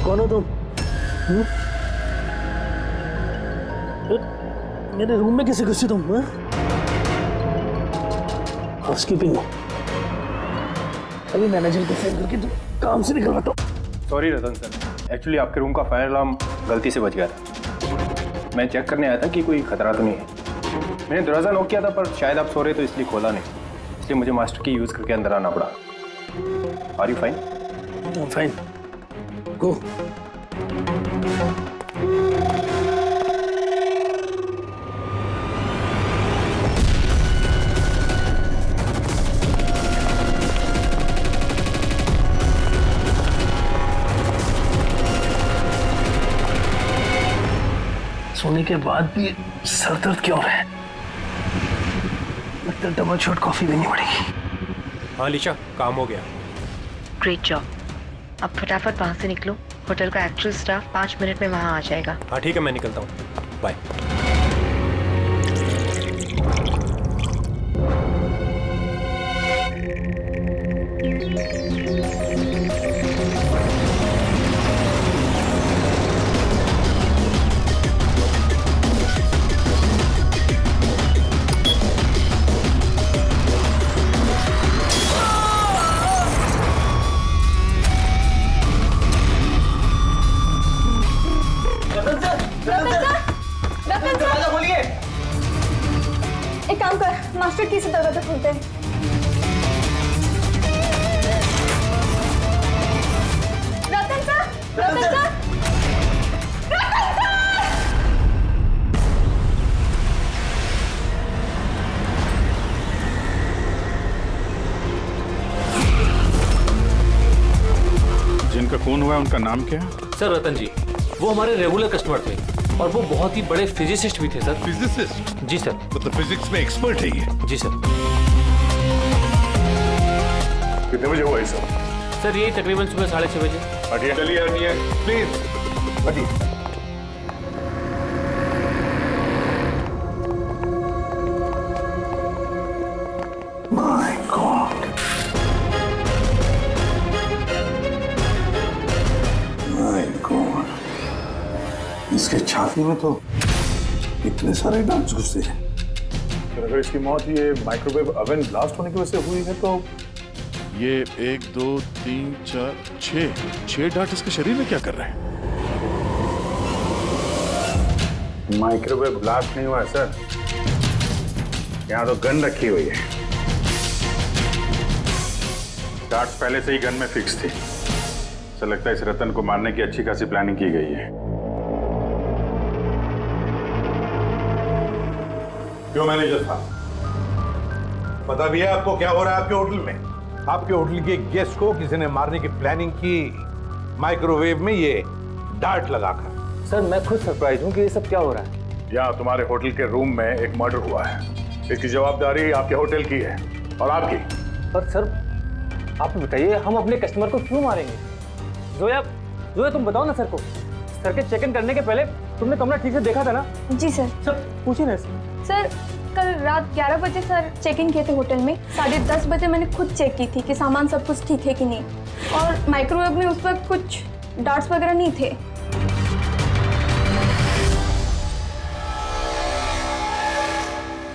कौन हो तुम? मेरे रूम में कैसे घुसे तुम? हाउसकीपिंग अभी मैनेजर को फोन करके तुम काम से निकलवाता हूँ। सॉरी रतन सर, एक्चुअली आपके रूम का फायर अलार्म गलती से बज गया था। मैं चेक करने आया था कि कोई खतरा तो नहीं है। मैंने दरवाज़ा नॉक किया था पर शायद आप सो रहे तो इसलिए खोला नहीं, इसलिए मुझे मास्टर की यूज़ करके अंदर आना पड़ा। Are you fine? Fine, go. सोने के बाद भी सर दर्द क्यों है? लगता है डबल शॉट कॉफी देनी पड़ेगी। हाँ लिशा, काम हो गया। Great job. अब फटाफट वहां से निकलो, होटल का एक्चुअल स्टाफ 5 मिनट में वहां आ जाएगा। हाँ ठीक है, मैं निकलता हूँ, बाय। एक काम कर, मास्टर की से दरवाजा खोलते हैं। रतन सर, रतन सर, रतन सर! जिनका खून हुआ है उनका नाम क्या है? सर रतन जी, वो हमारे रेगुलर कस्टमर थे और वो बहुत ही बड़े फिजिसिस्ट भी थे सर। फिजिसिस्ट? जी सर। मतलब फिजिक्स में एक्सपर्ट है ये? जी सर। कितने बजे हुआ ये सब? सर यही तकरीबन सुबह 6:30 बजे। हटिए, चलिए हटिए, प्लीज हटिए। माय गॉड, माय गॉड, इसके छाती में तो इतने सारे डांस घुसे हैं। अगर इसकी मौत ये माइक्रोवेव ओवन ब्लास्ट होने की वजह से हुई है तो ये 1 2 3 4 6 डार्ट इसके शरीर में क्या कर रहे हैं? माइक्रोवेव ब्लास्ट नहीं हुआ सर, यहाँ तो गन रखी हुई है। डार्ट्स पहले से ही गन में फिक्स थी। ऐसा लगता है इस रतन को मारने की अच्छी खासी प्लानिंग की गई है। क्यों मैनेजर साहब, पता भी है आपको क्या हो रहा है आपके होटल में? आपके होटल के गेस्ट को किसी ने मारने की प्लानिंग की, माइक्रोवेव में ये डार्ट लगाकर। सर मैं खुद सरप्राइज हूँ कि ये सब क्या हो रहा है। यहाँ तुम्हारे होटल के रूम में एक मर्डर हुआ है, इसकी जवाबदारी आपके होटल की है और आपकी। पर सर आप बताइए, हम अपने कस्टमर को क्यों मारेंगे? जोया, जोया तुम बताओ ना सर को। सर के चेक इन करने के पहले तुमने कमरा ठीक से देखा था ना? जी सर। सर पूछिए ना सर कल रात 11 बजे सर चेक इन किए थे होटल में। 10:30 बजे मैंने खुद चेक की थी कि सामान सब कुछ ठीक है कि नहीं, और माइक्रोवेव में उस वक्त कुछ डार्ट्स वगैरह नहीं थे।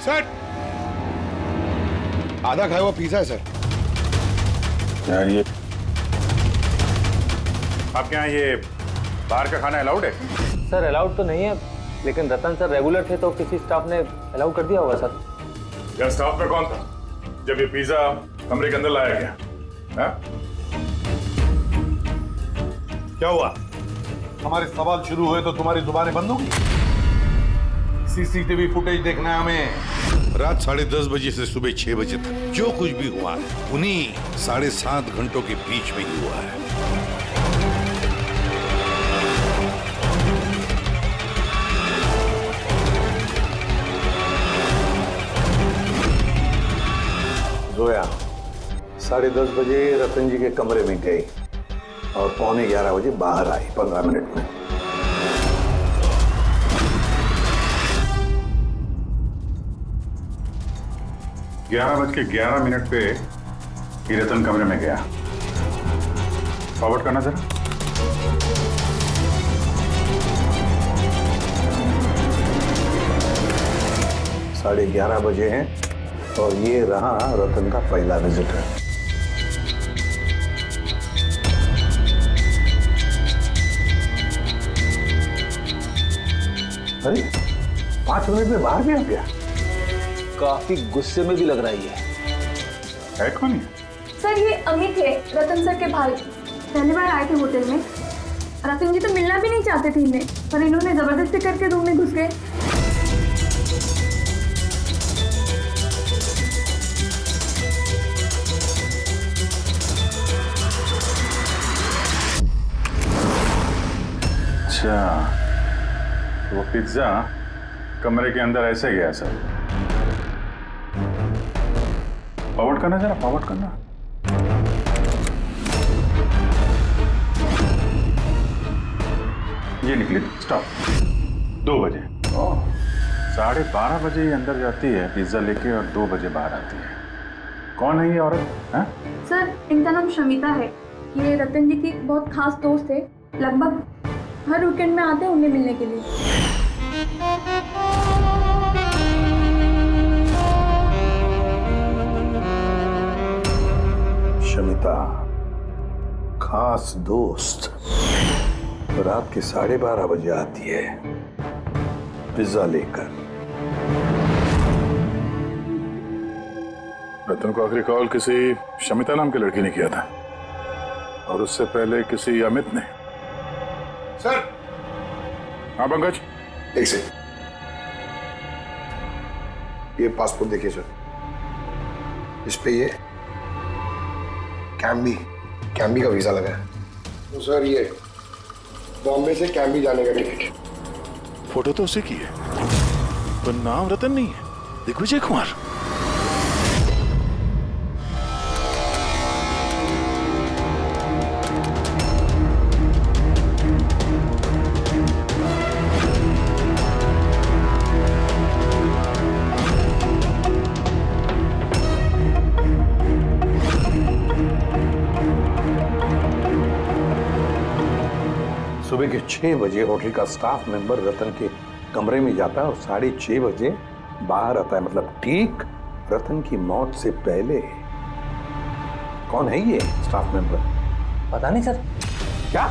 सर आधा खाया हुआ पिज्जा है सर। यार ये आपके यहाँ ये बाहर का खाना अलाउड है? सर अलाउड तो नहीं है, लेकिन रतन सर रेगुलर थे तो किसी स्टाफ ने अलाउ कर दिया होगा सर। यार स्टाफ में कौन था जब ये पिज्जा कमरे के अंदर लाया गया? हा? क्या हुआ? हमारे सवाल शुरू हुए तो तुम्हारी जुबानें बंद हो गई? सीसीटीवी फुटेज देखना है हमें। रात 10:30 बजे से सुबह 6 बजे तक जो कुछ भी हुआ उन्हीं 7.5 घंटों के बीच में ही हुआ है। जोया 10:30 बजे रतन जी के कमरे में गई और 11:15 बजे बाहर आई, 15 मिनट में। 11:11 पे ये रतन कमरे में गया। फॉरवर्ड करना जरा। साढ़े 11 बजे हैं और ये रहा रतन का पहला विजिटर। अरे 5 मिनट में बाहर भी आ गया। काफी गुस्से में भी लग रहा है कौन है? सर ये अमित है, रतन सर के भाई। पहली बार आए थे होटल में। रतन जी तो मिलना भी नहीं चाहते थे इन्हें, पर इन्होंने जबरदस्ती करके रूम में घुस गए। अच्छा, वो पिज्जा कमरे के अंदर ऐसे गया सर। फॉरवर्ड करना जरा, फॉरवर्ड करना। ये निकली स्टॉप 2 बजे। ओह, 12:30 बजे ये अंदर जाती है पिज्जा लेके और 2 बजे बाहर आती है। कौन है ये औरत? हैं? सर इनका नाम शमिता है। ये रतन जी की बहुत खास दोस्त है। लगभग हर वीकेंड में आते हैं उन्हें मिलने के लिए। शमिता खास दोस्त रात के 12:30 बजे आती है पिज्जा लेकर। रतन को आखिरी कॉल किसी शमिता नाम की लड़की ने किया था और उससे पहले किसी अमित ने। सर। हाँ पंकज, एक सेकंड, ये पासपोर्ट देखिए सर। इस पे ये कैम्बी का वीजा लगा है। तो सर ये बॉम्बे से कैम्बी जाने का टिकट। फोटो तो उसे की है पर नाम रतन नहीं है, दिग्विजय कुमार। सुबह के 6 बजे होटल का स्टाफ मेंबर रतन के कमरे में जाता है और 6:30 बजे बाहर आता है, मतलब ठीक रतन की मौत से पहले। कौन है ये स्टाफ मेंबर? पता नहीं सर। क्या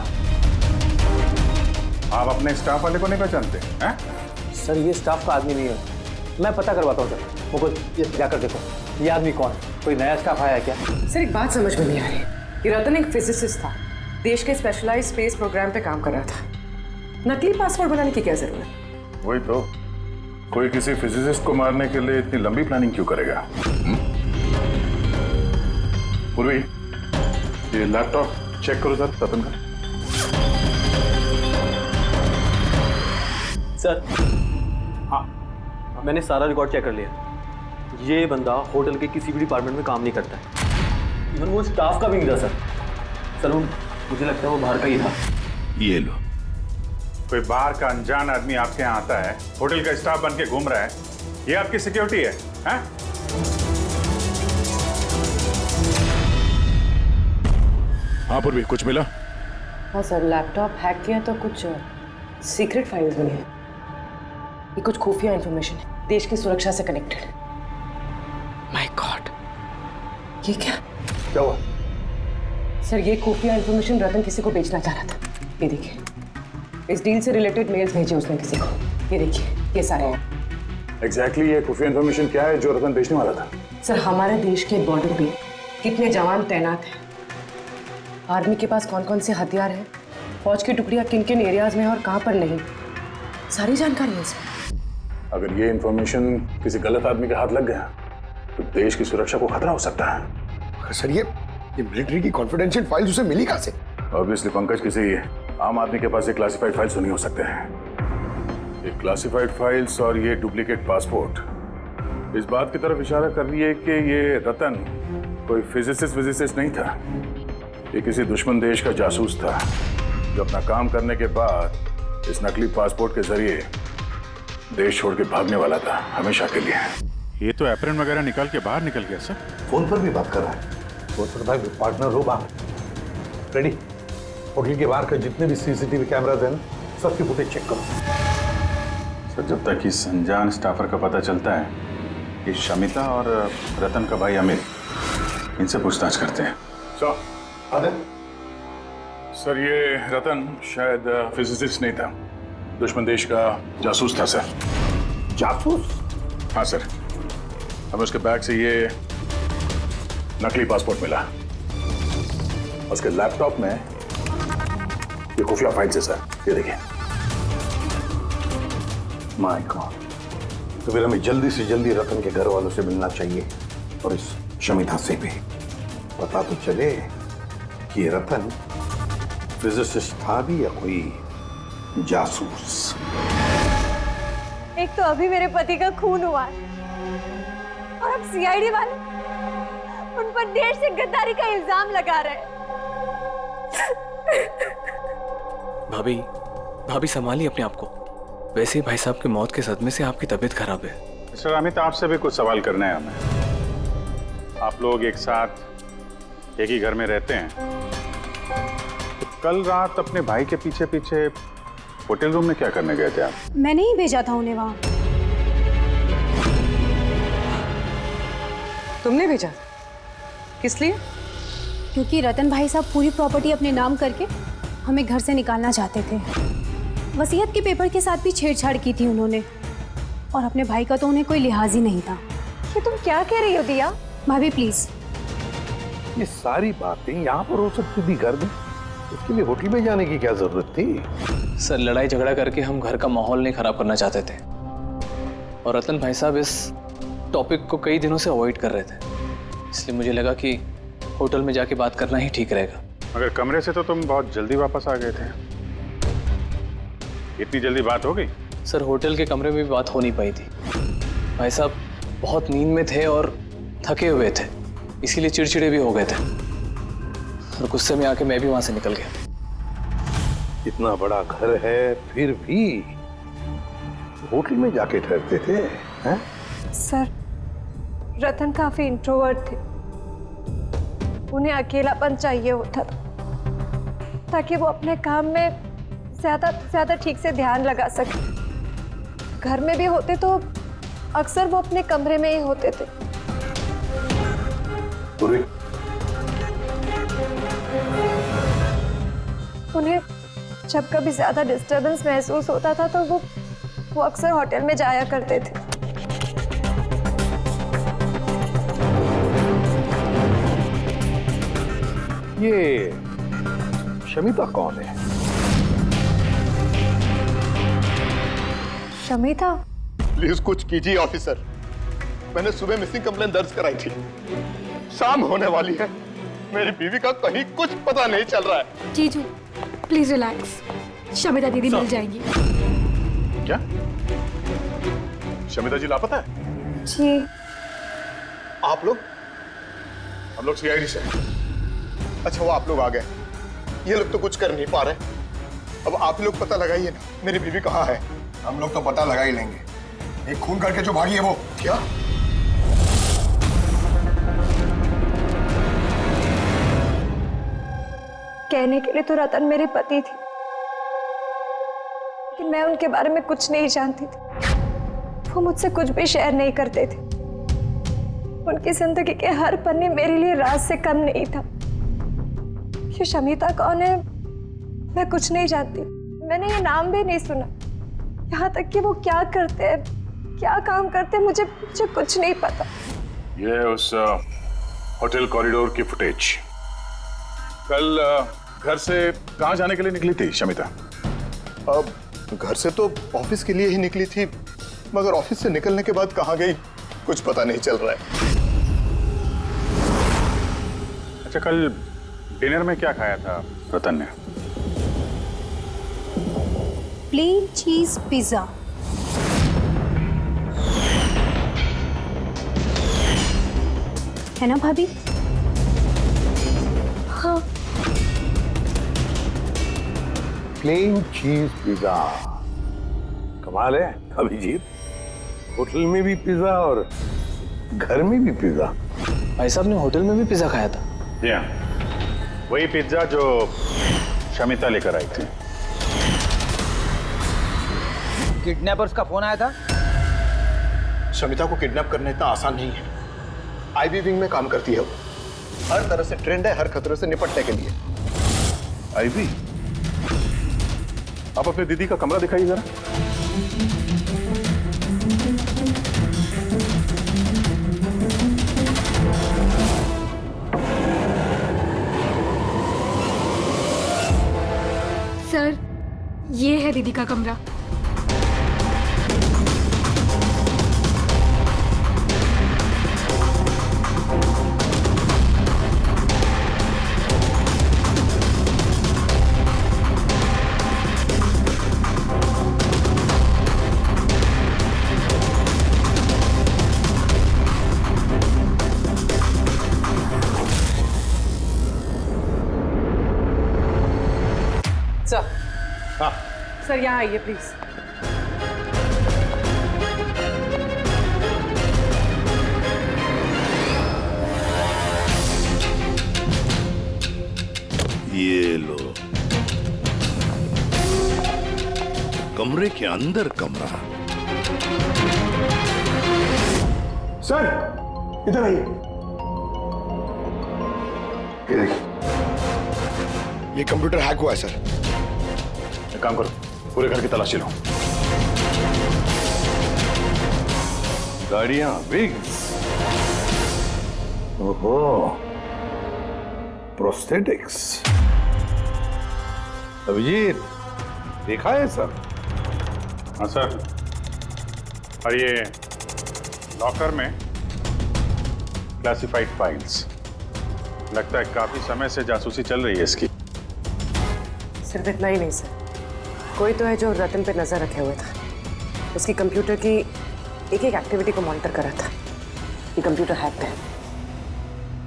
आप अपने स्टाफ वाले को नहीं पहचानते हैं? सर ये स्टाफ का आदमी नहीं है, मैं पता करवाता हूँ सर। मुकुल ये जाकर देखो ये आदमी कौन है, कोई नया स्टाफ आया है क्या? सर एक बात समझ में नहीं आ रही। ये रतन एक फिजिसिस्ट था, देश के स्पेशलाइज्ड स्पेस प्रोग्राम पे काम कर रहा था। नकली पासपोर्ट बनाने की क्या जरूरत? वही तो, कोई किसी फिजिसिस्ट को मारने के लिए इतनी लंबी प्लानिंग क्यों करेगा? पूर्वी ये लैपटॉप चेक करो सर रतन का। सर हाँ, मैंने सारा रिकॉर्ड चेक कर लिया। ये बंदा होटल के किसी भी डिपार्टमेंट में काम नहीं करता है, इवन वो स्टाफ का भी नहीं था सर। सर मुझे लगता है वो बाहर का ही था। ये लो, कोई बाहर का अनजान आदमी आपके यहाँ आता है, होटल का स्टाफ बन के घूम रहा है, ये आपकी सिक्योरिटी है? हैं? हाँ पूर्वी, कुछ मिला? हाँ सर, लैपटॉप हैक किया तो कुछ सीक्रेट फाइल्स मिली है। ये कुछ खुफिया इंफॉर्मेशन है, देश की सुरक्षा से कनेक्टेड। माय गॉड, ये क्या हुआ? सर ये खुफिया इंफॉर्मेशन रतन किसी को बेचना चाह रहा था। ये देखिए, इस डील से रिलेटेड मेल्स भेजे उसने किसी को। ये देखिए, ये सारे हैं। एग्जैक्टली ये खुफिया इंफॉर्मेशन क्या है जो रतन बेचने वाला था? सर हमारे देश के बॉर्डर पे कितने जवान तैनात हैं, आर्मी के पास कौन कौन से हथियार हैं, फौज की टुकड़ियां किन किन एरियाज में और कहाँ पर नहीं, सारी जानकारी है इसमें। अगर ये इंफॉर्मेशन किसी गलत आदमी के हाथ लग गया तो देश की सुरक्षा को खतरा हो सकता है। सर ये मिलिट्री की कॉन्फिडेंशियल फाइल्स उसे मिली कहाँ से? ऑब्वियसली पंकज, किसी आम आदमी के पास ये क्लासिफाइड फाइल्स नहीं हो सकते हैं। ये क्लासिफाइड फाइल्स और ये डुप्लीकेट पासपोर्ट इस बात की तरफ इशारा कर रही है कि ये रतन कोई फिजिसिस्ट नहीं था, ये किसी दुश्मन देश का जासूस था जो अपना काम करने के बाद इस नकली पासपोर्ट के जरिए देश छोड़ के भागने वाला था हमेशा के लिए। ये तो एप्रन वगैरह निकाल के बाहर निकल गया सर। फोन पर भी बात कर रहा है। हो सकता है पार्टनर हो बाहर। रेडी, होटल के बाहर के जितने भी सीसीटीवी कैमराज हैं ना, सबकी फुटेज चेक करो। सर जब तक इस अनजान स्टाफर का पता चलता है, ये शमिता और रतन का भाई अमित, इनसे पूछताछ करते हैं। सर ये रतन शायद फिजिसिस्ट नहीं था, दुश्मन देश का जासूस था सर। जासूस? हाँ सर, हमें उसके बैग से ये नकली पासपोर्ट मिला। उसके लैपटॉप में ये खुफिया फाइल्स है सर, ये देखिए। माय गॉड, तो फिर हमें जल्दी से जल्दी रतन के घर वालों से मिलना चाहिए और इस शमिता से भी पता तो चले कि ये रतन फिजिसिस्ट था भी या कोई जासूस। एक तो अभी मेरे पति का खून हुआ है और अब सीआईडी वाले उन पर देर से गद्दारी का इल्जाम लगा रहे हैं। भाभी भाभी संभालिए अपने आप को। वैसे ही भाई साहब की मौत के सदमे से आपकी तबीयत खराब है। सर अमित, आपसे भी कुछ सवाल करने हैं हमें। आप लोग एक साथ एक ही घर में रहते हैं, तो कल रात अपने भाई के पीछे पीछे होटल रूम में क्या करने गए थे आप? मैंने ही भेजा था उन्हें वहां। तुमने भेजा? किस लिए? क्योंकि रतन भाई साहब पूरी प्रॉपर्टी अपने नाम करके हमें घर से निकालना चाहते थे। वसीयत के पेपर के साथ भी छेड़छाड़ की थी उन्होंने, और अपने भाई का तो उन्हें कोई लिहाज ही नहीं था। ये तुम क्या कह रही हो दिया? भाभी प्लीज। ये सारी बातें यहाँ पर हो सकती थी घर में, इसके लिए होटल में जाने की क्या जरूरत थी? सर लड़ाई झगड़ा करके हम घर का माहौल नहीं खराब करना चाहते थे, और रतन भाई साहब इस टॉपिक को कई दिनों से अवॉइड कर रहे थे, इसलिए मुझे लगा कि होटल में जाके बात करना ही ठीक रहेगा। मगर कमरे से तो तुम बहुत जल्दी वापस आ गए थे, इतनी जल्दी बात हो गई? सर होटल के कमरे में भी बात हो नहीं पाई थी। भाई साहब बहुत नींद में थे और थके हुए थे, इसीलिए चिड़चिड़े भी हो गए थे, और गुस्से में आके मैं भी वहां से निकल गया। इतना बड़ा घर है फिर भी होटल में जाके ठहरते थे हैं? सर रतन काफी इंट्रोवर्ट थे, उन्हें अकेलापन चाहिए होता था ताकि वो अपने काम में ज्यादा ठीक से ध्यान लगा सके। घर में भी होते तो अक्सर वो अपने कमरे में ही होते थे। उन्हें जब कभी ज्यादा डिस्टरबेंस महसूस होता था तो वो अक्सर होटल में जाया करते थे। ये शमिता कौन है? शमिता? प्लीज कुछ कीजिए ऑफिसर, मैंने सुबह मिसिंग कंप्लेन दर्ज कराई थी, शाम होने वाली है, मेरी बीवी का कहीं कुछ पता नहीं चल रहा है। जीजू प्लीज रिलैक्स, शमिता दीदी मिल जाएंगी। क्या शमिता जी लापता है? जी। आप लोग? हम लोग सीआईडी से। अच्छा वो आप लोग आ गए, ये लोग तो कुछ कर नहीं पा रहे, अब आप लोग पता लगाइए ना मेरी बीवी कहाँ है। हम लोग तो पता लगा ही लेंगे, एक खून करके जो भागी है वो। क्या? कहने के लिए तो रतन मेरे पति थे, लेकिन मैं उनके बारे में कुछ नहीं जानती थी। वो मुझसे कुछ भी शेयर नहीं करते थे। उनकी जिंदगी के हर पन्ने मेरे लिए राज से कम नहीं था। ये शमिता कौन है मैं कुछ नहीं जानती, मैंने ये नाम भी नहीं सुना। यहाँ तक कि वो क्या करते हैं, क्या काम करते हैं, मुझे कुछ नहीं पता। ये उस होटल कॉरिडोर की फुटेज। कल घर से कहाँ जाने के लिए निकली थी शमिता? अब घर से तो ऑफिस के लिए ही निकली थी, मगर ऑफिस से निकलने के बाद कहाँ गई कुछ पता नहीं चल रहा है। अच्छा कल डिनर में क्या खाया था रतन ने? प्लेन चीज पिज्जा। है ना भाभी? हाँ। प्लेन चीज पिज्जा, कमाल है अभिजीत, होटल में भी पिज्जा और घर में भी पिज्जा? भाई साहब ने होटल में भी पिज्जा खाया था। जी हाँ, वही पिज्जा जो शमिता लेकर आई थी। किडनैपर्स का फोन आया था। शमिता को किडनैप करना इतना आसान नहीं है। आईबी विंग में काम करती है वो। हर तरह से ट्रेंड है हर खतरे से निपटने के लिए। आईवी, आप अपने दीदी का कमरा दिखाइए जरा। सर, ये है दीदी का कमरा। सर, सर यहाँ आइए प्लीज। ये लो, कमरे के अंदर कमरा। सर इधर आइए। ये कंप्यूटर हैक हुआ है सर। एक काम करो, पूरे घर की तलाशी लो। गाड़ियां, विग्स, ओहो, प्रोस्थेटिक्स। अभिजीत, देखा है सर? हाँ सर, और ये लॉकर में क्लासिफाइड फाइल्स। लगता है काफी समय से जासूसी चल रही है इसकी। सिर्फ इतना ही नहीं सर, कोई तो है जो रतन पे नजर रखे हुए था। उसकी कंप्यूटर की एक एक एक्टिविटी को मॉनिटर कर रहा था। ये कंप्यूटर हैक है।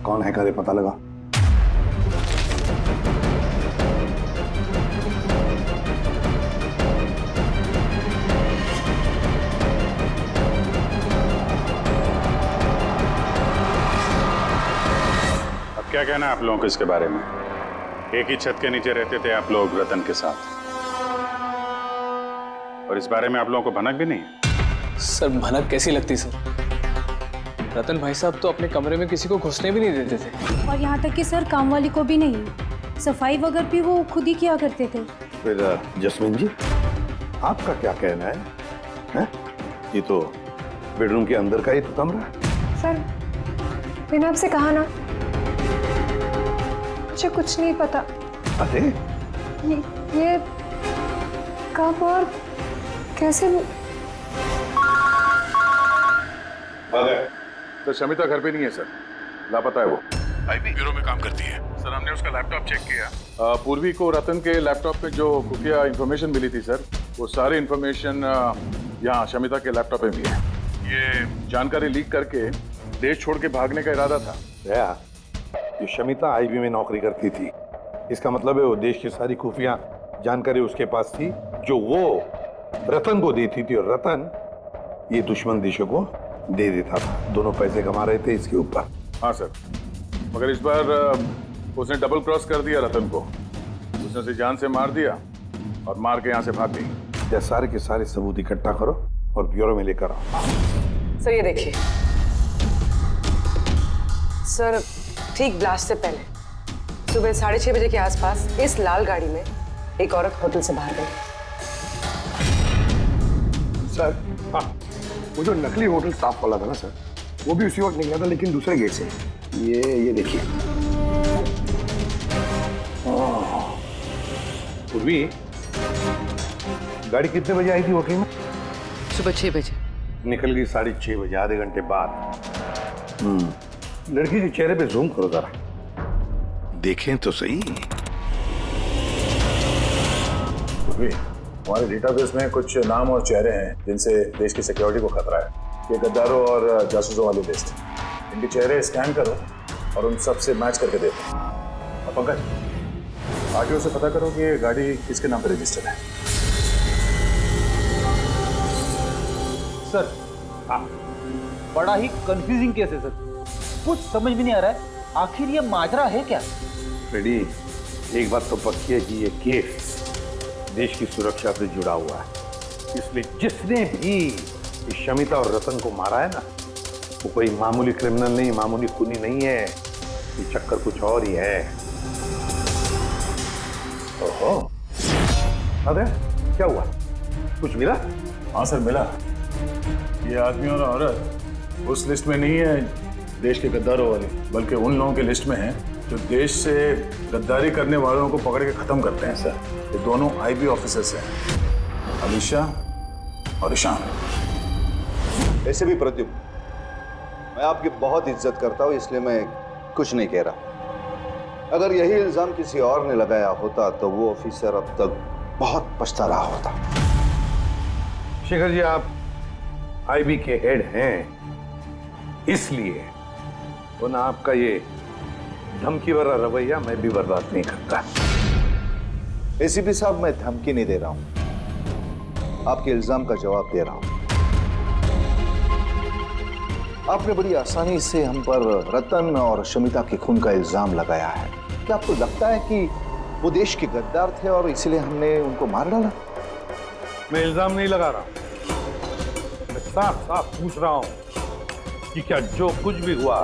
कौन है करे पता लगा? अब क्या कहना है आप लोगों को इसके बारे में? एक ही छत के नीचे रहते थे आप लोग रतन के साथ, और इस बारे में आप लोगों को भनक भी नहीं है। सर भनक कैसी लगती सर? रतन भाई साहब तो अपने कमरे में किसी को घुसने भी नहीं देते थे। और यहाँ तक कि सर काम वाली को भी नहीं, सफाई वगैरह भी वो खुद ही किया करते थे। फिर जस्मीन जी, आपका क्या कहना है? हैं? ये तो बेडरूम के अंदर का ही तो कमरा है। सर मैंने आपसे कहा ना, मुझे कुछ नहीं पता। अरे ये कब और कैसे? तो शमिता घर पे नहीं है सर, लापता है वो। आईबी ब्यूरो में काम करती है सर। हमने उसका लैपटॉप चेक किया। पूर्वी को रतन के लैपटॉप पे जो खुफिया इंफॉर्मेशन मिली थी सर, वो सारी इंफॉर्मेशन यहाँ शमिता के लैपटॉप पे भी है। ये जानकारी लीक करके देश छोड़ के भागने का इरादा था। दया, ये शमिता आईबी में नौकरी करती थी, इसका मतलब है वो देश की सारी खुफिया जानकारी उसके पास थी, जो वो रतन को देती थी, और रतन ये दुश्मन देशों को दे देता था। दोनों पैसे कमा रहे थे इसके ऊपर। हाँ सर, मगर इस बार उसने डबल क्रॉस कर दिया रतन को। उसने उसे जान से मार दिया और मार के यहाँ से भाग गई। या सारे के सारे सबूत इकट्ठा करो और ब्यूरो में लेकर आओ। सर ये देखिए सर, ठीक ब्लास्ट से पहले सुबह 6:30 बजे के आसपास इस लाल गाड़ी में एक औरत होटल से बाहर गई। सर हाँ, वो जो नकली होटल स्टाफ वाला था ना सर, वो भी उसी वक्त निकला था, लेकिन दूसरे गेट से। ये देखिए। पूर्वी, गाड़ी कितने बजे आई थी होटल में? सुबह 6 बजे। निकल गई 6:30 बजे, आधे घंटे बाद। लड़की के चेहरे पे जूम करो जरा, देखें तो सही। हमारे डेटाबेस में कुछ नाम और चेहरे हैं जिनसे देश की सिक्योरिटी को खतरा है। ये गद्दारों और जासूसों वाली लिस्ट है। इनके चेहरे स्कैन करो और उन सब से मैच करके देखो। और पंकज, आगे उसे पता करो कि ये गाड़ी किसके नाम पर रजिस्टर्ड है। सर बड़ा ही कंफ्यूजिंग केस है सर, कुछ समझ में नहीं आ रहा है आखिर ये माजरा है क्या। फ्रेडी, एक बात तो पक्की है कि ये केस देश की सुरक्षा से जुड़ा हुआ है, इसलिए जिसने भी इस शमिता और रतन को मारा है ना, वो कोई मामूली क्रिमिनल नहीं, मामूली खूनी नहीं है, ये चक्कर कुछ और ही है। ओहो, अरे क्या हुआ, कुछ मिला? हाँ सर, मिला। ये आदमी और औरत उस लिस्ट में नहीं है देश के गद्दारों वाली, बल्कि उन लोगों की लिस्ट में है जो देश से गद्दारी करने वालों को पकड़ के खत्म करते हैं सर। ये दोनों आईबी ऑफिसर्स हैं, अलीशा और ईशान। ऐसे भी प्रद्युम्न, मैं आपकी बहुत इज्जत करता हूँ, इसलिए मैं कुछ नहीं कह रहा। अगर यही इल्जाम किसी और ने लगाया होता तो वो ऑफिसर अब तक बहुत पछता रहा होता। शेखर जी, आप आईबी के हेड हैं, इसलिए तो ना आपका ये धमकी भरा रवैया मैं भी बर्दाश्त नहीं करता। एसीपी साहब, मैं धमकी नहीं दे रहा हूं, आपके इल्जाम का जवाब दे रहा हूं। आपने बड़ी आसानी से हम पर रतन और शमिता के खून का इल्जाम लगाया है। क्या आपको लगता है कि वो देश के गद्दार थे और इसीलिए हमने उनको मार डाला? मैं इल्जाम नहीं लगा रहा, मैं साफ साफ पूछ रहा हूं कि क्या जो कुछ भी हुआ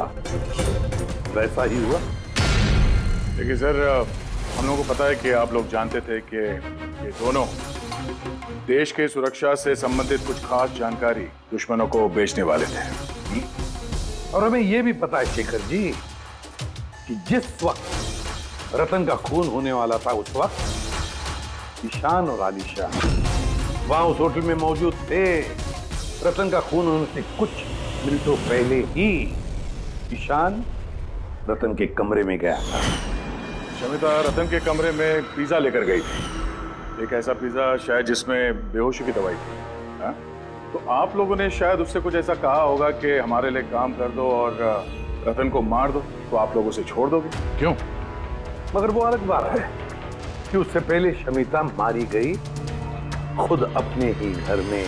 वैसा ही हुआ? देखिए सर, हम लोगों को पता है कि आप लोग जानते थे कि ये दोनों देश के सुरक्षा से संबंधित कुछ खास जानकारी दुश्मनों को बेचने वाले थे। और हमें यह भी पता है शेखर जी कि जिस वक्त रतन का खून होने वाला था, उस वक्त ईशान और आलिशा वहां उस होटल में मौजूद थे। रतन का खून होने से कुछ मिनटों पहले ही ईशान रतन के कमरे में गया था। शमिता रतन के कमरे में पिज्जा लेकर गई थी, एक ऐसा पिज्जा शायद जिसमें बेहोशी की दवाई थी। हाँ? तो आप लोगों ने शायद उससे कुछ ऐसा कहा होगा कि हमारे लिए काम कर दो और रतन को मार दो, तो आप लोग उसे छोड़ दोगे। क्यों? मगर वो अलग बात है कि उससे पहले शमिता मारी गई खुद अपने ही घर में।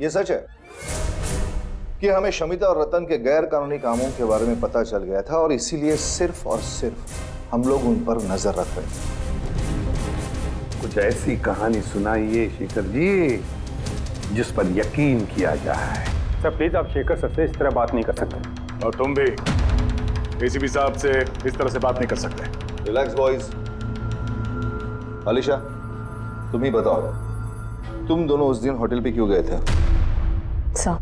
ये सच है कि हमें शमिता और रतन के गैर कानूनी कामों के बारे में पता चल गया था और इसीलिए सिर्फ और सिर्फ हम लोग उन पर नजर रख रहे थे। कुछ ऐसी कहानी सुनाइए शेखर जी जिस पर यकीन किया जाए। सर प्लीज, आप शेखर सर से इस तरह बात नहीं कर सकते। और तुम भी एसीपी साहब से इस तरह से बात नहीं कर सकते। Relax boys. अलीशा, तुम ही बताओ, तुम दोनों उस दिन होटल पे क्यों गए थे? सर,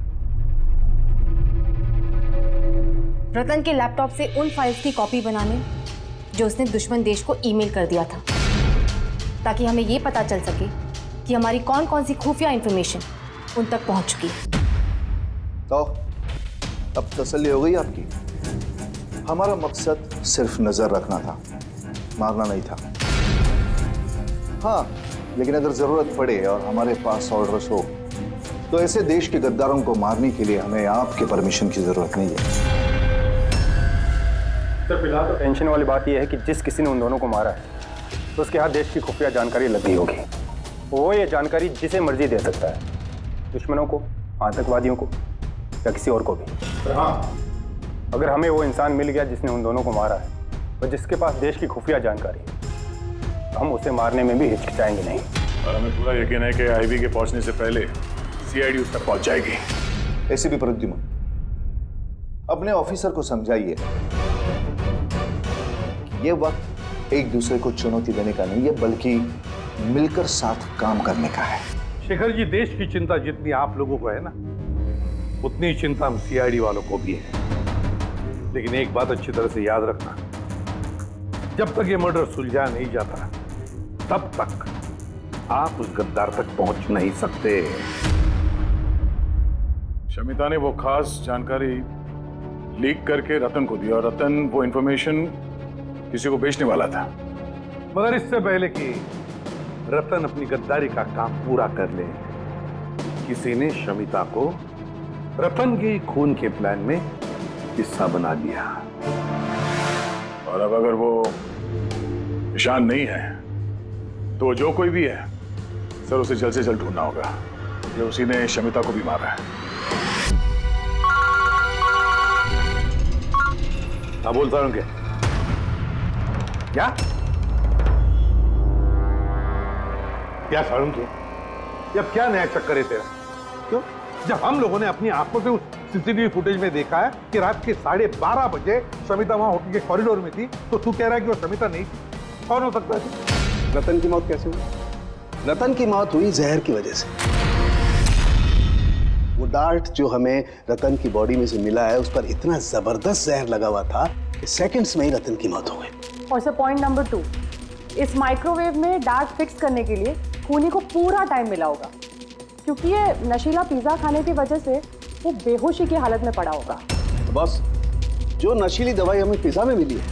रतन के लैपटॉप से उन फाइल्स की कॉपी बनाने जो उसने दुश्मन देश को ईमेल कर दिया था, ताकि हमें ये पता चल सके कि हमारी कौन कौन सी खुफिया इंफॉर्मेशन उन तक पहुंच चुकी है। तो अब तसल्ली हो गई आपकी? हमारा मकसद सिर्फ नजर रखना था, मारना नहीं था। हाँ, लेकिन अगर जरूरत पड़े और हमारे पास ऑर्डर्स हो तो ऐसे देश के गद्दारों को मारने के लिए हमें आपके परमिशन की जरूरत नहीं है। सर फिलहाल तो टेंशन वाली बात यह है कि जिस किसी ने उन दोनों को मारा है तो उसके हाथ देश की खुफिया जानकारी लग गई होगी। वो ये जानकारी जिसे मर्जी दे सकता है, दुश्मनों को, आतंकवादियों को या किसी और को भी। हाँ, अगर हमें वो इंसान मिल गया जिसने उन दोनों को मारा है और जिसके पास देश की खुफिया जानकारी है, तो हम उसे मारने में भी हिचकिचाएंगे नहीं। और हमें पूरा यकीन है कि आईबी के पहुंचने से पहले सीआईडी उस तक पहुंच जाएगी। एसीपी प्रद्युम्न, अपने ऑफिसर को समझाइए ये वक्त एक दूसरे को चुनौती देने का नहीं है, बल्कि मिलकर साथ काम करने का है। शेखर जी, देश की चिंता जितनी आप लोगों को है ना, उतनी चिंता हम सीआईडी वालों को भी है। लेकिन एक बात अच्छी तरह से याद रखना, जब तक ये मर्डर सुलझा नहीं जाता तब तक आप उस गद्दार तक पहुंच नहीं सकते। शमिता ने वो खास जानकारी लीक करके रतन को दी और रतन वो इंफॉर्मेशन किसी को बेचने वाला था। मगर इससे पहले कि रतन अपनी गद्दारी का काम पूरा कर ले, किसी ने शमिता को रतन के खून के प्लान में हिस्सा बना लिया। और अब अगर वो ईशान नहीं है तो जो कोई भी है सर, उसे जल्द से जल्द ढूंढना होगा। ये उसी ने शमिता को भी मारा है। हाँ बोलता हूँ क्या क्या सारुण के अब क्या नया चक्कर है तेरा? क्यों? जब हम लोगों ने अपनी आंखों से उस सीसीटीवी फुटेज में देखा है कि रात के 12:30 बजे शमिता वहां होटल के कॉरिडोर में थी, तो तू कह रहा है कि वो शमिता नहीं थी। कौन हो सकता है? रतन की मौत कैसे हुई? रतन की मौत हुई जहर की वजह से। वो डार्ट जो हमें रतन की बॉडी में से मिला है, उस पर इतना जबरदस्त जहर लगा हुआ था कि सेकंड्स में ही रतन की मौत हो गई। और सर पॉइंट नंबर 2, इस माइक्रोवेव में डार्ट फिक्स करने के लिए खूनी को पूरा टाइम मिला होगा, क्योंकि ये नशीला पिज्जा खाने की वजह से वो बेहोशी की हालत में पड़ा होगा। बस जो नशीली दवाई हमें पिज्जा में मिली है,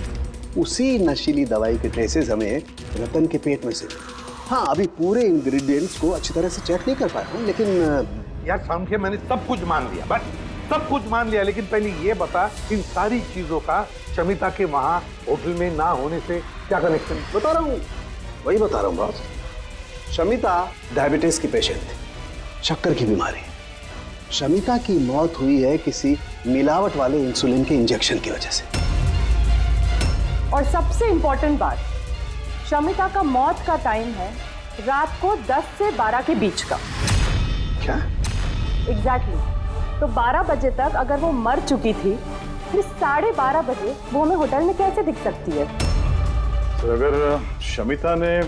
उसी नशीली दवाई के ट्रेसेस हमें रतन के पेट में से। हाँ, अभी पूरे इंग्रेडिएंट्स को अच्छी तरह से चेक नहीं कर पाया हूँ, लेकिन यार सामने मैंने सब कुछ मान लिया, बस सब कुछ मान लिया, लेकिन पहले ये बता इन सारी चीजों का शमिता के वहां होटल में ना होने से क्या कनेक्शन? बता रहा हूँ, वही बता रहा हूँ बॉस। शमिता डायबिटीज की पेशेंट थी, शक्कर की बीमारी। शमिता की मौत हुई है किसी मिलावट वाले इंसुलिन के इंजेक्शन की वजह से। और सबसे इंपॉर्टेंट बात, शमिता का मौत का टाइम है रात को 10 से 12 के बीच का। क्या? एग्जैक्टली। तो 12 बजे तक अगर वो मर चुकी थी, फिर 12:30 बजे वो हमें होटल में कैसे दिख सकती है? तो अगर शमिता ने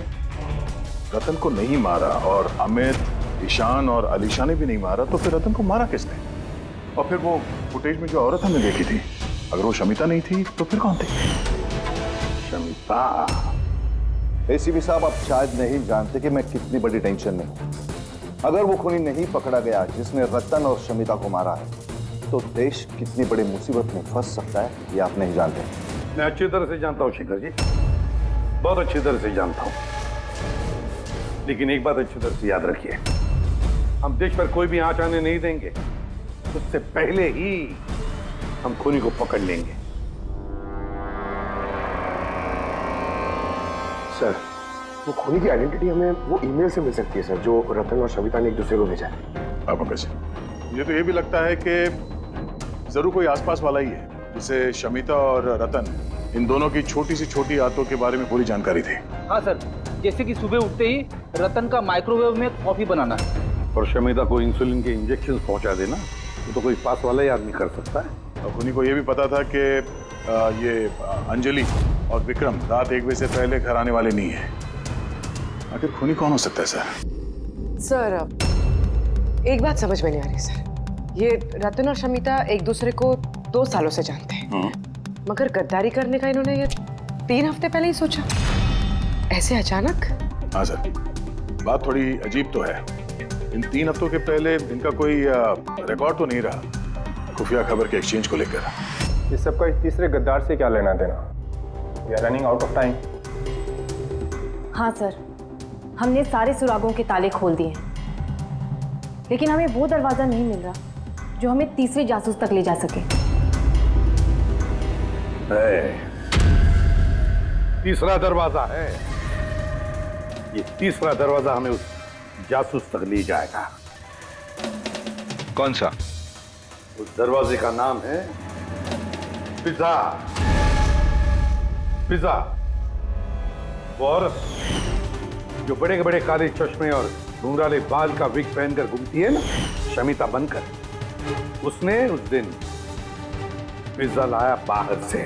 रतन को नहीं मारा और अमित, ईशान और अलीशा ने भी नहीं मारा, तो फिर रतन को मारा किसने? और फिर वो फुटेज में जो औरत हमने देखी थी, अगर वो शमिता नहीं थी तो फिर कौन थी? शमिता। एसीपी साहब, आप शायद नहीं जानते कि मैं कितनी बड़ी टेंशन में हूं। अगर वो खूनी नहीं पकड़ा गया जिसने रतन और शमिता को मारा है, तो देश कितनी बड़ी मुसीबत में फंस सकता है, ये आप नहीं जानते। मैं अच्छी तरह से जानता हूँ शेखर जी, बहुत अच्छी तरह से जानता हूँ, लेकिन एक बात अच्छी तरह से याद रखिए, हम देश पर कोई भी आंच आने नहीं देंगे। उससे पहले ही हम खूनी को पकड़ लेंगे। सर, वो खूनी की आइडेंटिटी हमें वो ईमेल से मिल सकती है सर, जो रतन और शमिता ने एक दूसरे को भेजा है। आपको कैसे? मुझे तो ये भी लगता है कि जरूर कोई आसपास वाला ही है, जिसे शमिता और रतन, इन दोनों की छोटी सी छोटी आदतों के बारे में पूरी जानकारी थी। हाँ सर, जैसे कि सुबह उठते ही रतन का माइक्रोवेव में कॉफी बनाना और शमिता को इंसुलिन के इंजेक्शन पहुंचा देना, वो तो कोई पास वाला ही आदमी कर सकता है। और खूनी को ये भी पता था कि ये अंजलि और विक्रम रात 1 बजे से पहले घर आने वाले नहीं है। आखिर खूनी कौन हो सकता है सर? सर, एक बात समझ में नहीं आ रही सर। ये रतन और शमिता एक दूसरे को 2 सालों से जानते हैं, मगर गद्दारी करने का इन्होंने ये 3 हफ्ते पहले ही सोचा, ऐसे अचानक? हाँ सर, बात थोड़ी अजीब तो है। इन 3 हफ्तों के पहले इनका कोई रिकॉर्ड तो नहीं रहा खुफिया खबर के एक्सचेंज को लेकर। इस सबका इस तीसरे गद्दार से क्या लेना देना? We are running out of time. हाँ सर, हमने सारे सुरागों के ताले खोल दिए, लेकिन हमें वो दरवाजा नहीं मिल रहा जो हमें तीसरे जासूस तक ले जा सके। तीसरा दरवाजा है, ये तीसरा दरवाजा हमें उस जासूस तक ले जाएगा। कौन सा? उस दरवाजे का नाम है पिज्जा। पिज्जा, वो औरत जो बड़े बड़े काले चश्मे और घुंघराले बाल का विग पहनकर घूमती है ना, शमिता बनकर, उसने उस दिन पिज्जा लाया बाहर से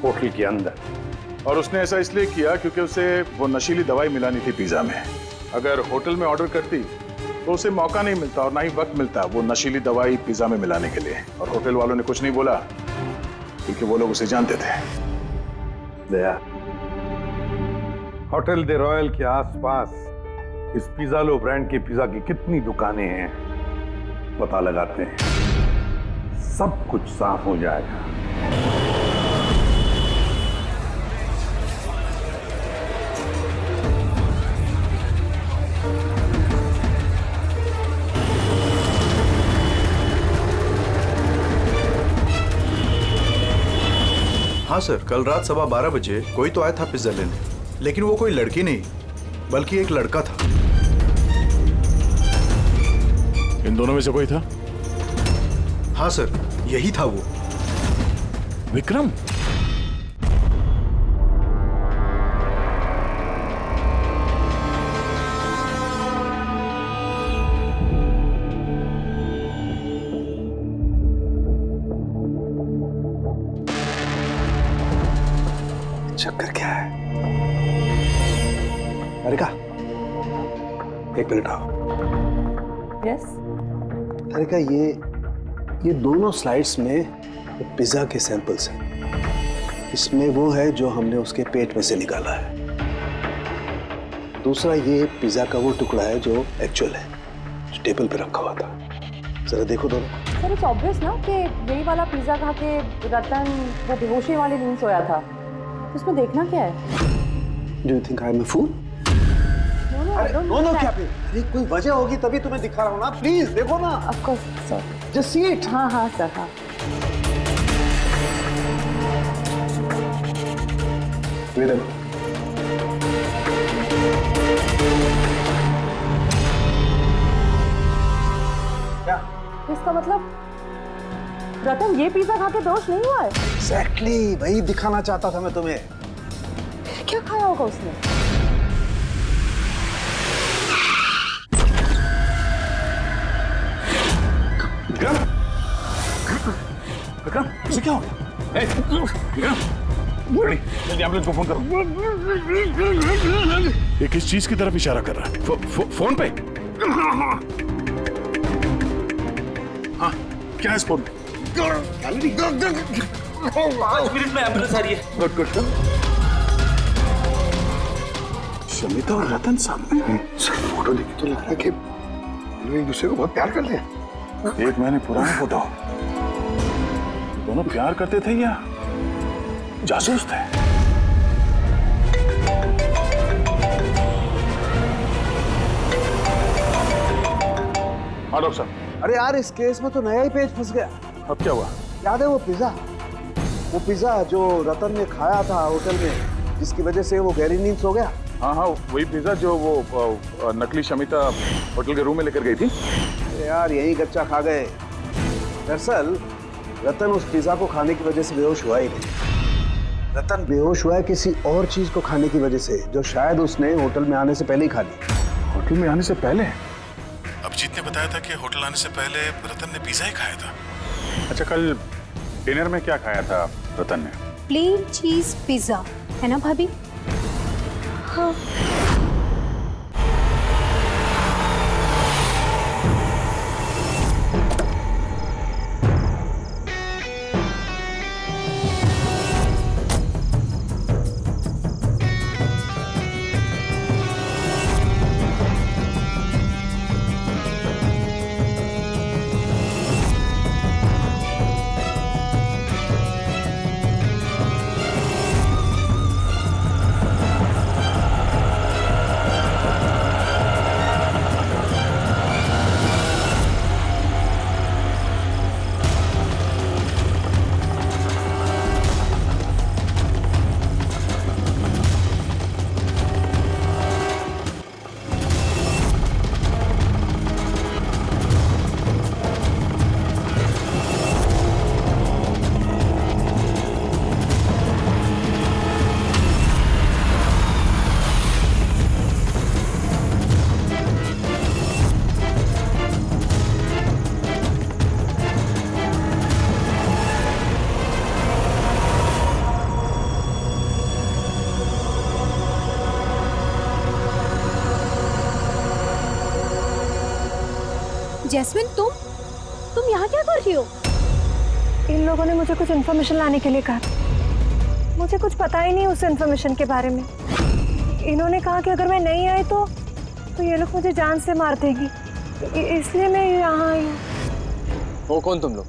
होटल के अंदर। और उसने ऐसा इसलिए किया क्योंकि उसे वो नशीली दवाई मिलानी थी पिज्जा में। अगर होटल में ऑर्डर करती तो उसे मौका नहीं मिलता और ना ही वक्त मिलता वो नशीली दवाई पिज्जा में मिलाने के लिए। और होटल वालों ने कुछ नहीं बोला क्योंकि वो लोग उसे जानते थे। दया, होटल दे रॉयल के आसपास इस पिज़्ज़ालो ब्रांड के पिज्जा की कितनी दुकानें हैं पता लगाते हैं, सब कुछ साफ हो जाएगा। हाँ सर, कल रात 12:15 बजे कोई तो आया था पिज्जा लेने, लेकिन वो कोई लड़की नहीं बल्कि एक लड़का था। इन दोनों में से कोई था? हाँ सर, यही था वो। विक्रम? चक्कर क्या है? तारिका, एक मिनट आओ। यस। तारिका, ये दोनों स्लाइड्स में पिज्जा के सैंपल्स हैं। इसमें वो है जो हमने उसके पेट में से निकाला है। दूसरा ये पिज्जा का वो टुकड़ा है जो एक्चुअल है, जो टेबल पे रखा हुआ था। जरा देखो दोनों। सर इट्स ऑब्वियस ना कि यही वाला पिज्जा खा के रतन वो बेहोशी वाली नींद सोया था। उसमें देखना क्या है? Do you think I am a fool? No क्या पे? अरे कोई वजह होगी तभी तुम्हें दिखा रहा हूँ ना। प्लीज देखो ना। Of course sir. Just see it. हाँ हाँ सर हाँ। वेट अ क्या? इसका मतलब रतन ये पिज्जा खा के बेहोश नहीं हुआ है? एग्जैक्टली वही दिखाना चाहता था मैं तुम्हें। क्या खाया होगा उसने? विक्रम, इसे क्या हो गया? विक्रम, जल्दी एम्बुलेंस को फोन करो। ये किस चीज की तरफ इशारा कर रहा है? फोन पे? हाँ, क्या है इस फोन में? 5 मिनट में एम्बुलेंस आ रही है। Good good. शमिता और रतन सामने। सिर्फ फोटो देखी तो लग रहा है कि लोग एक दूसरे को बहुत प्यार करते हैं। 1 महीने पुराना फोटो। दोनों प्यार करते थे या जासूस थे? हाँ डॉक्टर साहब। अरे यार, इस केस में तो नया ही पेज फंस गया। अब क्या हुआ? याद है वो पिज्जा जो रतन ने खाया था होटल में, जिसकी वजह से वो गहरी नींद सो गया? हाँ हाँ, वही पिज्जा जो वो नकली शमिता होटल के रूम में लेकर गई थी। यार यही कच्चा खा गए। दरअसल रतन उस पिज्जा को खाने की वजह से बेहोश हुआ ही नहीं। रतन बेहोश हुआ है किसी और चीज को खाने की वजह से, जो शायद उसने होटल में आने से पहले ही खा ली। होटल में आने से पहले? अभिजीत ने बताया था कि होटल आने से पहले रतन ने पिज्जा ही खाया था। अच्छा, कल डिनर में क्या खाया था रतन ने? प्लेन चीज पिज्जा, है ना भाभी? हाँ। जैस्मिन, तुम यहाँ क्या कर रही हो? इन लोगों ने मुझे कुछ इन्फॉर्मेशन लाने के लिए कहा। मुझे कुछ पता ही नहीं उस इन्फॉर्मेशन के बारे में। इन्होंने कहा कि अगर मैं नहीं आई तो ये लोग मुझे जान से मार देंगी, इसलिए मैं यहाँ आई हूँ। वो कौन तुम लोग?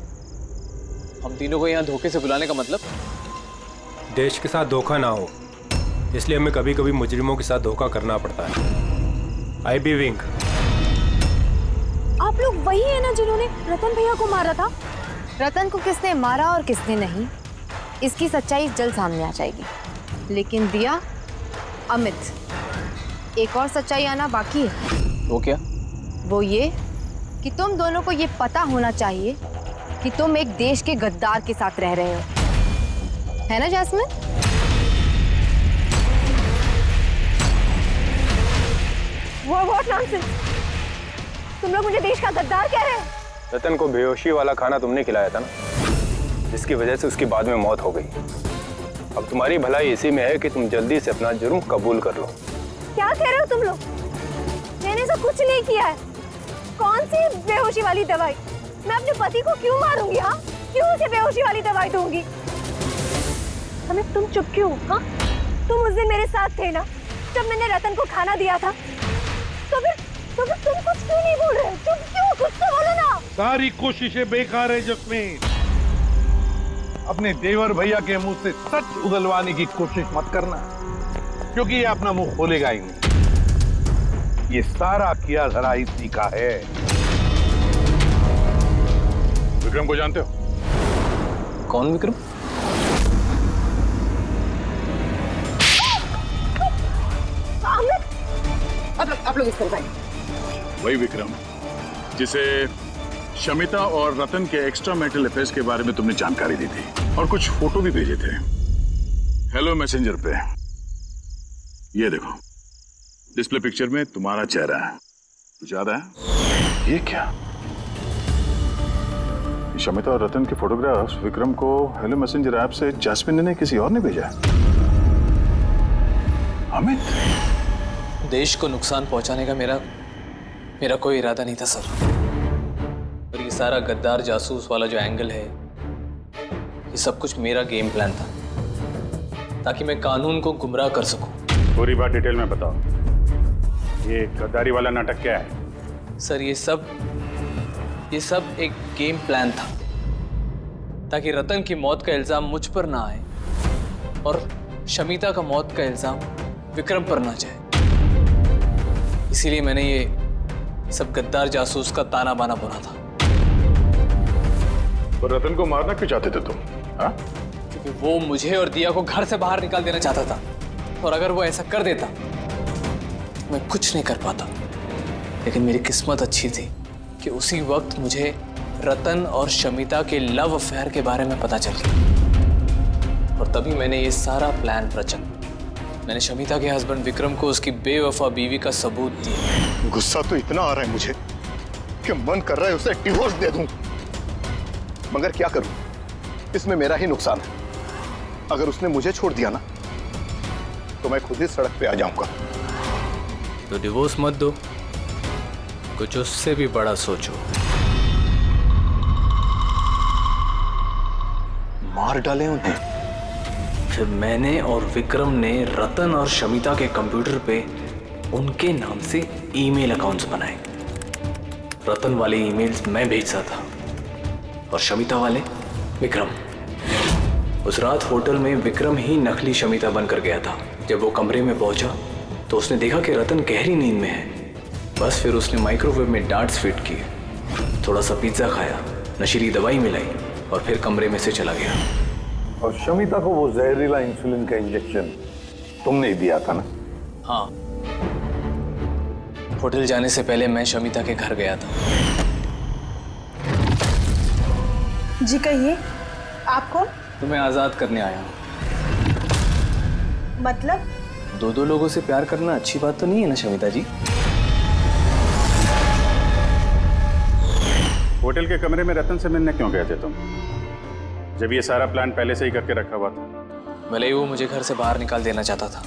हम तीनों को यहाँ धोखे से बुलाने का मतलब? देश के साथ धोखा ना हो, इसलिए हमें कभी कभी मुजरिमों के साथ धोखा करना पड़ता है। आई बी विंग। आप लोग वही है ना जिन्होंने रतन भैया को मारा था? रतन को किसने मारा और किसने नहीं, इसकी सच्चाई जल्द सामने आ जाएगी। लेकिन दिया, अमित, एक और सच्चाई आना बाकी है। वो क्या? वो ये कि तुम दोनों को ये पता होना चाहिए कि तुम एक देश के गद्दार के साथ रह रहे हो, है ना जैस्मिन? What nonsense? तुम लोग मुझे देश का गद्दार कह रहे हैं? रतन को बेहोशी वाला खाना तुमने खिलाया था ना, जिसकी वजह से उसकी बाद में मौत हो गई। अब तुम्हारी भलाई इसी में है कि तुम जल्दी से अपना जुर्म कबूल कर लो। क्या कह रहे हो तुम लोग? मैंने सब कुछ नहीं किया है। कौन सी बेहोशी वाली दवाई? मैं अपने पति को क्यों मारूंगी? हाँ, क्यों उसे बेहोशी वाली दवाई दूंगी? हमें तुम चुप क्यों? हाँ, तुम उस दिन मेरे साथ थे ना, जब मैंने रतन को खाना दिया था। तो फिर तुम कुछ क्यों नहीं बोल रहे? चुप क्यों? कुछ तो बोलो ना। सारी कोशिशें बेकार है जस्मीन। अपने देवर भैया के मुंह से सच उगलवाने की कोशिश मत करना, क्योंकि ये अपना मुंह खोलेगा ही नहीं। ये सारा किया धरा इसी का है। विक्रम को जानते हो? कौन विक्रम? आप लोग इस तरफ आइए। वही विक्रम जिसे शमिता और रतन के एक्स्ट्रा मैरिटल अफेयर्स के बारे में तुमने जानकारी दी थी और कुछ फोटो भी भेजे थे हेलो मैसेंजर पे। ये देखो, डिस्प्ले पिक्चर में तुम्हारा चेहरा है। कुछ याद है? ये क्या? शमिता और रतन के फोटोग्राफ्स विक्रम को हेलो मैसेंजर ऐप से जैस्मिन ने किसी और ने भेजा। अमित, देश को नुकसान पहुंचाने का मेरा कोई इरादा नहीं था सर। और ये सारा गद्दार जासूस वाला जो एंगल है, ये सब कुछ मेरा गेम प्लान था, ताकि मैं कानून को गुमराह कर सकूं। पूरी बात डिटेल में बताओ। ये गद्दारी वाला नाटक क्या है? सर ये सब एक गेम प्लान था, ताकि रतन की मौत का इल्जाम मुझ पर ना आए और शमिता का मौत का इल्जाम विक्रम पर ना जाए। इसीलिए मैंने ये सब गद्दार जासूस का ताना बाना बुना था। और रतन को मारना क्यों चाहते थे तुम? हाँ? क्योंकि वो मुझे और दिया को घर से बाहर निकाल देना चाहता था, और अगर वो ऐसा कर देता तो मैं कुछ नहीं कर पाता। लेकिन मेरी किस्मत अच्छी थी कि उसी वक्त मुझे रतन और शमिता के लव अफेयर के बारे में पता चल गया, और तभी मैंने ये सारा प्लान रचा। मैंने शमिता के हस्बैंड विक्रम को उसकी बेवफा बीवी का सबूत दिया। गुस्सा तो इतना आ रहा है मुझे कि मन कर रहा है उसे डिवोर्स दे दूं, मगर क्या करूं? इसमें मेरा ही नुकसान है। अगर उसने मुझे छोड़ दिया ना, तो मैं खुद ही सड़क पे आ जाऊंगा। तो डिवोर्स मत दो, कुछ उससे भी बड़ा सोचो। मार डाले उन्हें। फिर मैंने और विक्रम ने रतन और शमिता के कंप्यूटर पे उनके नाम से ईमेल अकाउंट्स बनाए। रतन वाले ईमेल्स मैं भेजता था और शमिता वाले विक्रम। उस रात होटल में विक्रम ही नकली शमिता बनकर गया था। जब वो कमरे में पहुंचा तो उसने देखा कि रतन गहरी नींद में है। बस फिर उसने माइक्रोवेव में डार्ट्स फिट किए, थोड़ा सा पिज्जा खाया, नशीली दवाई मिलाई और फिर कमरे में से चला गया। और शमिता को वो जहरीला इंसुलिन का इंजेक्शन तुमने ही दिया था ना? हाँ, होटल जाने से पहले मैं शमिता के घर गया था। जी कहिए, आप कौन? तुम्हें आजाद करने आया हूँ। मतलब? दो लोगों से प्यार करना अच्छी बात तो नहीं है ना शमिता जी? होटल के कमरे में रतन से मिलने क्यों गए थे तुम, जब ये सारा प्लान पहले से ही करके रखा हुआ था? भले ही वो मुझे घर से बाहर निकाल देना चाहता था,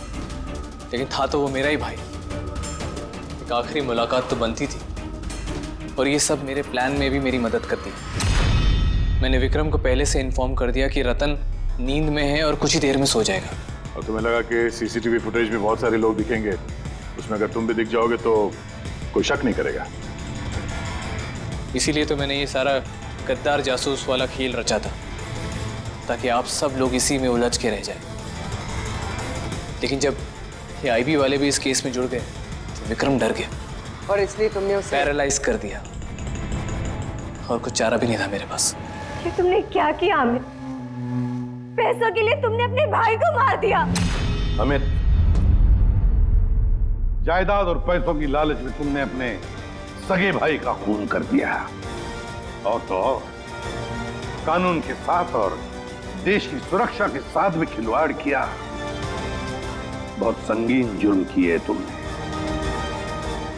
लेकिन था तो वो मेरा ही भाई। एक आखिरी मुलाकात तो बनती थी, और ये सब मेरे प्लान में भी मेरी मदद करती। मैंने विक्रम को पहले से इन्फॉर्म कर दिया कि रतन नींद में है और कुछ ही देर में सो जाएगा। और तुम्हें लगा कि सीसीटीवी फुटेज में बहुत सारे लोग दिखेंगे, उसमें अगर तुम भी दिख जाओगे तो कोई शक नहीं करेगा। इसीलिए तो मैंने ये सारा गद्दार जासूस वाला खेल रचा था, ताकि आप सब लोग इसी में उलझ के रह जाए। लेकिन जब ये आईबी वाले भी इस केस में जुड़ गए तो विक्रम डर गया, और इसलिए तुमने उसे पैरालाइज कर दिया, और कुछ चारा भी नहीं था मेरे पास। ये तुमने क्या किया अमित? पैसों के लिए तुमने अपने भाई को मार दिया। अमित, जायदाद और पैसों की लालच में तुमने अपने सगे भाई का खून कर दिया, और तो और कानून के साथ और देश की सुरक्षा के साथ भी खिलवाड़ किया। बहुत संगीन जुर्म किए तुमने।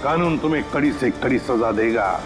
कानून तुम्हें कड़ी से कड़ी सजा देगा।